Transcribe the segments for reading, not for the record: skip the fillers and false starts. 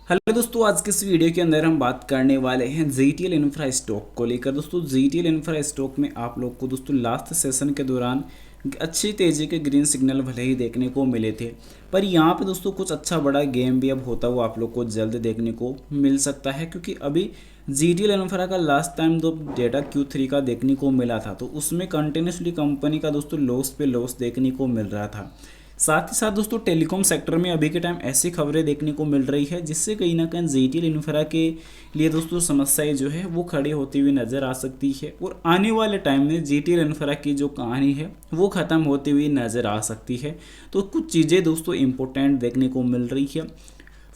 Hello दोस्तों, आज के इस वीडियो के अंदर हम बात करने वाले हैं ZTL इंफ्रा स्टॉक को लेकर। दोस्तों ZTL इंफ्रा स्टॉक में आप लोग को दोस्तों लास्ट सेशन के दौरान अच्छी तेज़ी के ग्रीन सिग्नल भले ही देखने को मिले थे, पर यहाँ पे दोस्तों कुछ अच्छा बड़ा गेम भी अब होता हुआ आप लोग को जल्द देखने को मिल सकता है, क्योंकि अभी ZTL इंफ्रा का लास्ट टाइम जो डेटा Q3 का देखने को मिला था तो उसमें कंटिन्यूसली कंपनी का दोस्तों लॉस पे लॉस देखने को मिल रहा था। साथ ही साथ दोस्तों टेलीकॉम सेक्टर में अभी के टाइम ऐसी खबरें देखने को मिल रही है जिससे कहीं ना कहीं ZTL इंफ्रा के लिए दोस्तों समस्याएं जो है वो खड़ी होती हुई नज़र आ सकती है, और आने वाले टाइम में ZTL इंफ्रा की जो कहानी है वो ख़त्म होती हुई नज़र आ सकती है। तो कुछ चीज़ें दोस्तों इम्पोर्टेंट देखने को मिल रही है।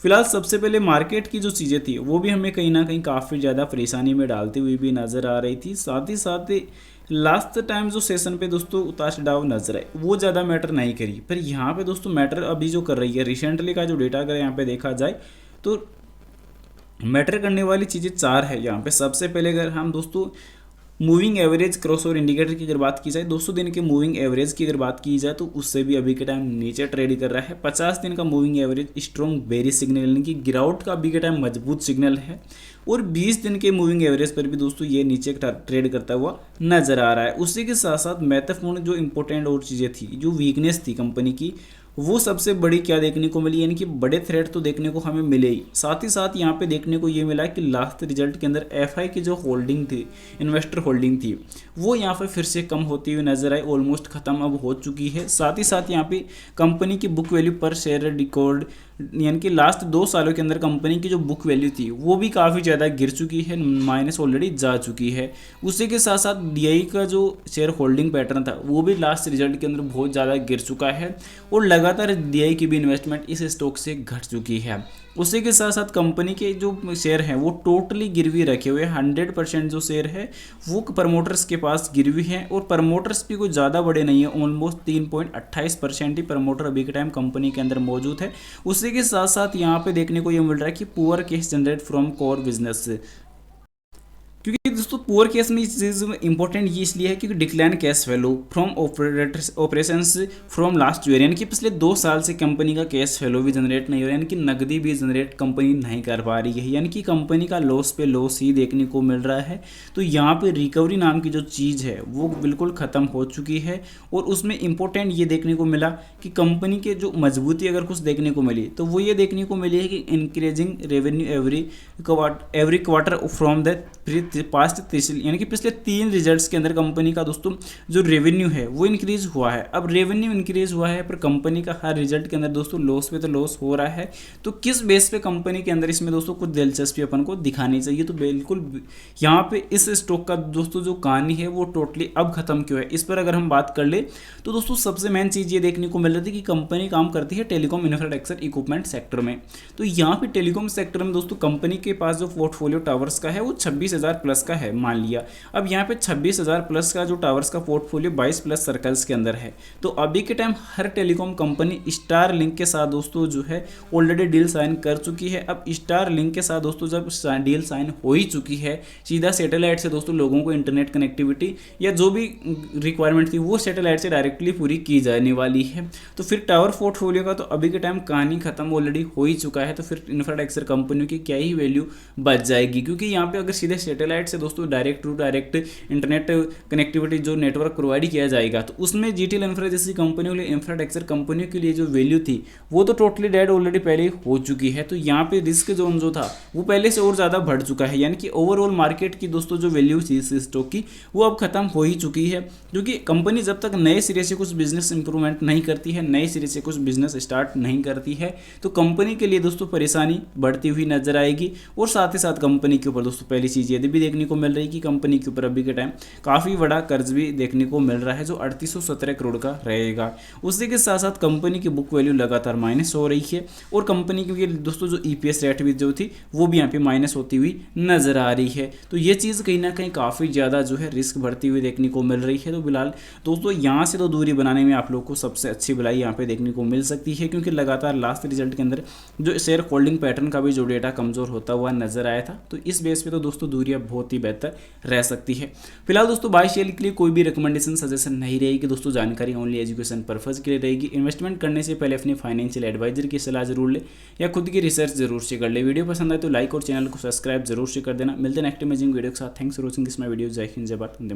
फिलहाल सबसे पहले मार्केट की जो चीज़ें थी वो भी हमें कहीं ना कहीं काफ़ी ज़्यादा परेशानी में डालती हुई भी नज़र आ रही थी। साथ ही साथ लास्ट टाइम जो सेशन पे दोस्तों उतार चढ़ाव नजर आए वो ज़्यादा मैटर नहीं करी, पर यहाँ पे दोस्तों मैटर अभी जो कर रही है रिसेंटली का जो डेटा अगर यहाँ पे देखा जाए तो मैटर करने वाली चीज़ें चार है यहाँ पे। सबसे पहले अगर हम दोस्तों मूविंग एवरेज क्रॉसओवर इंडिकेटर की अगर बात की जाए, 200 दिन के मूविंग एवरेज की अगर बात की जाए तो उससे भी अभी के टाइम नीचे ट्रेड कर रहा है। 50 दिन का moving average strong bearish signal यानी कि गिरावट का अभी के टाइम मजबूत सिग्नल है, और 20 दिन के मूविंग एवरेज पर भी दोस्तों ये नीचे ट्रेड करता हुआ नजर आ रहा है। उसी के साथ साथ महत्वपूर्ण जो इंपॉर्टेंट और चीज़ें थी, जो वीकनेस थी कंपनी की, वो सबसे बड़ी क्या देखने को मिली, यानी कि बड़े थ्रेट तो देखने को हमें मिले ही, साथ ही साथ यहाँ पे देखने को ये मिला कि लास्ट रिजल्ट के अंदर एफआई की जो होल्डिंग थी, इन्वेस्टर होल्डिंग थी, वो यहाँ पे फिर से कम होती हुई नजर आई, ऑलमोस्ट खत्म अब हो चुकी है। साथ ही साथ यहाँ पे कंपनी की बुक वैल्यू पर शेयर रिकॉर्ड, यानी कि लास्ट 2 सालों के अंदर कंपनी की जो बुक वैल्यू थी वो भी काफ़ी ज़्यादा गिर चुकी है, माइनस ऑलरेडी जा चुकी है। उसी के साथ साथ डीआई का जो शेयर होल्डिंग पैटर्न था वो भी लास्ट रिजल्ट के अंदर बहुत ज़्यादा गिर चुका है, और लगातार डीआई की भी इन्वेस्टमेंट इस स्टॉक से घट चुकी है। उसी के साथ साथ कंपनी के जो शेयर हैं वो टोटली गिरवी रखे हुए हैं। 100% जो शेयर है वो प्रमोटर्स के पास गिरवी हैं, और प्रमोटर्स भी कोई ज़्यादा बड़े नहीं है, ऑलमोस्ट 3.28% ही प्रमोटर अभी के टाइम कंपनी के अंदर मौजूद है। उसी के साथ साथ यहाँ पे देखने को ये मिल रहा है कि poor cash generate from core business, क्योंकि दोस्तों पुअर केस में इस चीज़ इंपॉर्टेंट ये इसलिए है क्योंकि decline cash value from operations from last year, यानी कि पिछले 2 साल से कंपनी का कैश वैल्यू भी जनरेट नहीं हो रहा है, यानी कि नकदी भी जनरेट कंपनी नहीं कर पा रही है, यानी कि कंपनी का लॉस पे लॉस ही देखने को मिल रहा है। तो यहाँ पे रिकवरी नाम की जो चीज़ है वो बिल्कुल ख़त्म हो चुकी है, और उसमें इंपॉर्टेंट ये देखने को मिला कि कंपनी के जो मजबूती अगर कुछ देखने को मिली तो वो ये देखने को मिली है कि increasing revenue every quarter from the past, यानी कि पिछले 3 रिजल्ट्स के अंदर कंपनी का दोस्तों जो रेवेन्यू है वो इंक्रीज हुआ है। अब रेवेन्यू इंक्रीज हुआ है पर कंपनी का हर रिजल्ट के अंदर दोस्तों लॉस पे तो लॉस हो रहा है, तो किस बेस पे कंपनी के अंदर इसमें दोस्तों कुछ दिलचस्पी अपन को दिखानी चाहिए। तो बिल्कुल यहाँ पे इस स्टॉक का दोस्तों जो कहानी है वो टोटली अब खत्म क्यों है, इस पर अगर हम बात कर ले तो दोस्तों सबसे मेन चीज़ ये देखने को मिल रही थी कि कंपनी काम करती है टेलीकॉम इंफ्रास्ट्रक्चर इक्विपमेंट सेक्टर में। तो यहाँ पे टेलीकॉम सेक्टर में दोस्तों कंपनी के पास जो पोर्टफोलियो टावर्स का है वो 26,000 प्लस का है मान लिया। अब यहाँ पे 26,000 प्लस का जो टावर्स का पोर्टफोलियो 22 प्लस सर्कल्स के अंदर है, तो अभी के टाइम हर टेलीकॉम कंपनी स्टार लिंक के साथ दोस्तों जो है ऑलरेडी डील साइन कर चुकी है। अब स्टार लिंक के साथ दोस्तों जब डील साइन हो ही चुकी है, सीधा सैटेलाइट से दोस्तों लोगों को इंटरनेट कनेक्टिविटी या जो भी रिक्वायरमेंट थी वो सैटेलाइट से डायरेक्टली पूरी की जाने वाली है। तो फिर टावर पोर्टफोलियो का तो अभी के टाइम कहानी खत्म ऑलरेडी हो ही चुका है, तो फिर इंफ्रास्ट्रक्चर कंपनियों की क्या ही वैल्यू बच जाएगी, क्योंकि यहाँ पे अगर सीधे सैटेलाइट से दोस्तों direct to direct internet connectivity जो नेटवर्क प्रोवाइड किया जाएगा तो उसमें ZTL इंफ्रा जैसी कंपनियों के लिए, इंफ्रास्ट्रक्चर कंपनियों के लिए जो वैल्यू थी वो तो टोटली डेड ऑलरेडी पहले हो चुकी है। तो यहाँ पे रिस्क जोन जो था वो पहले से और ज़्यादा बढ़ चुका है, यानी कि ओवरऑल मार्केट की दोस्तों जो वैल्यू थी इस स्टॉक की वो अब खत्म हो ही चुकी है, क्योंकि कंपनी जब तक नए सिरे से कुछ बिजनेस इंप्रूवमेंट नहीं करती है, नए सिरे से कुछ बिजनेस स्टार्ट नहीं करती है, तो कंपनी के लिए दोस्तों परेशानी बढ़ती हुई नजर आएगी। और साथ ही साथ कंपनी के ऊपर दोस्तों पहली चीज़ ये भी देखने को मिल रही है कि कंपनी के ऊपर अभी के टाइम काफ़ी बड़ा कर्ज भी देखने को मिल रहा है जो 3817 करोड़ का रहेगा। उसी के साथ साथ कंपनी की बुक वैल्यू लगातार माइनस हो रही है, और कंपनी की दोस्तों जो EPS रेट भी जो थी वो भी यहाँ पे माइनस होती हुई नजर आ रही है। तो ये चीज़ कहीं ना कहीं काफ़ी ज़्यादा जो है रिस्क बढ़ती हुई देखने को मिल रही है। तो फिलहाल दोस्तों यहाँ से तो दूरी बनाने में आप लोग को सबसे अच्छी भलाई यहाँ पे देखने को मिल सकती है, क्योंकि लगातार लास्ट रिजल्ट के अंदर जो शेयर होल्डिंग पैटर्न का भी जो डेटा कमज़ोर होता हुआ नजर आया था, तो इस बेस पे तो दोस्तों दूरियाँ बहुत ही बेहतर रह सकती है। फिलहाल दोस्तों बाय शेयर के लिए कोई भी रिकमेंडेशन सजेशन नहीं रहेगी दोस्तों, जानकारी ओनली एजुकेशन पर्पज़ के लिए रहेगी। इन्वेस्टमेंट करने से पहले अपनी फाइनेंशियल एडवाइजर की सलाह जरूर ले या खुद की रिसर्च जरूर से कर ले। वीडियो पसंद आए तो लाइक और चैनल को सब्सक्राइब जरूर से कर देना। मिलते हैं नेक्स्ट इमेजिंग वीडियो के साथ। Thanks for watching this my video. जय हिंद, जय भारत, वंदे मातरम।